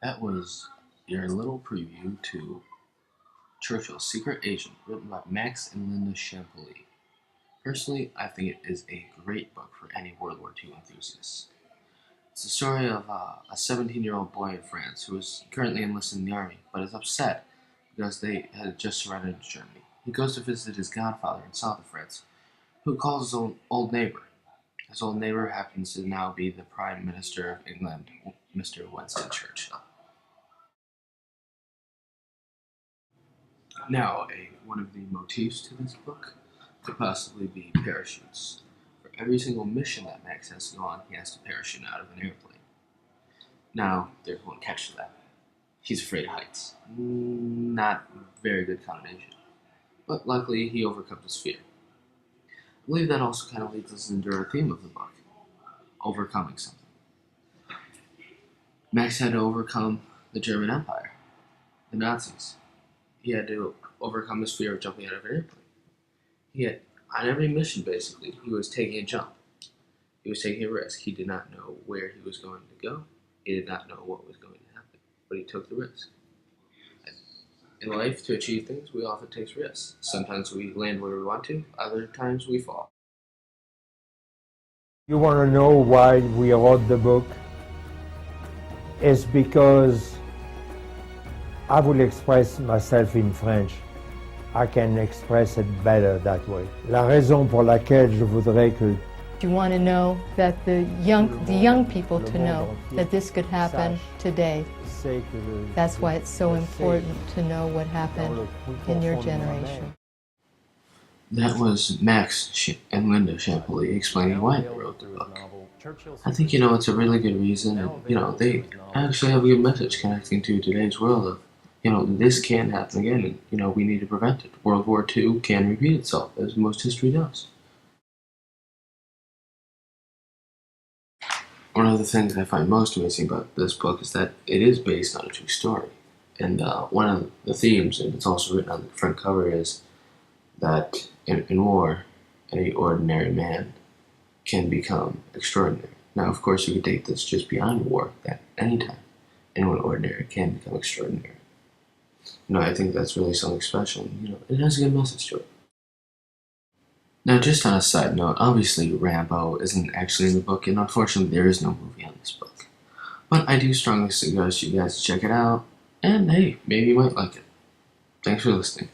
That was your little preview to Churchill, Secret Agent, written by Max and Linda Champollion. Personally, I think it is a great book for any World War II enthusiast. It's the story of a 17-year-old boy in France who is currently enlisted in the army, but is upset because they had just surrendered to Germany. He goes to visit his godfather in south of France, who calls his own old neighbor. His old neighbor happens to now be the Prime Minister of England, Mr. Winston Churchill. Now, one of the motifs to this book could possibly be parachutes. For every single mission that Max has to go on, he has to parachute out of an airplane. Now, there's one catch to that. He's afraid of heights. Not very good combination. But luckily, he overcomes his fear. I believe that also kind of leads us into our theme of the book, overcoming something. Max had to overcome the German Empire, the Nazis. He had to overcome his fear of jumping out of an airplane. On every mission, basically, he was taking a jump. He was taking a risk. He did not know where he was going to go. He did not know what was going to happen, but he took the risk. In life, to achieve things, we often take risks. Sometimes we land where we want to, other times we fall. You want to know why we wrote the book? It's because I will express myself in French. I can express it better that way. La raison pour laquelle je voudrais que you want to know that the young people to know that this could happen today. That's why it's so important to know what happened in your generation. That was Max and Linda Champollion explaining why they wrote the book. I think, it's a really good reason, and, they actually have a good message connecting to today's world of, this can happen again, and, we need to prevent it. World War II can repeat itself, as most history does. One of the things I find most amazing about this book is that it is based on a true story. And one of the themes, and it's also written on the front cover, is that in war, any ordinary man can become extraordinary. Now, of course, you could take this just beyond war, that anytime anyone ordinary can become extraordinary. I think that's really something special. And, it has a good message to it. Now, just on a side note, obviously Rambo isn't actually in the book, and unfortunately there is no movie on this book. But I do strongly suggest you guys check it out, and hey, maybe you might like it. Thanks for listening.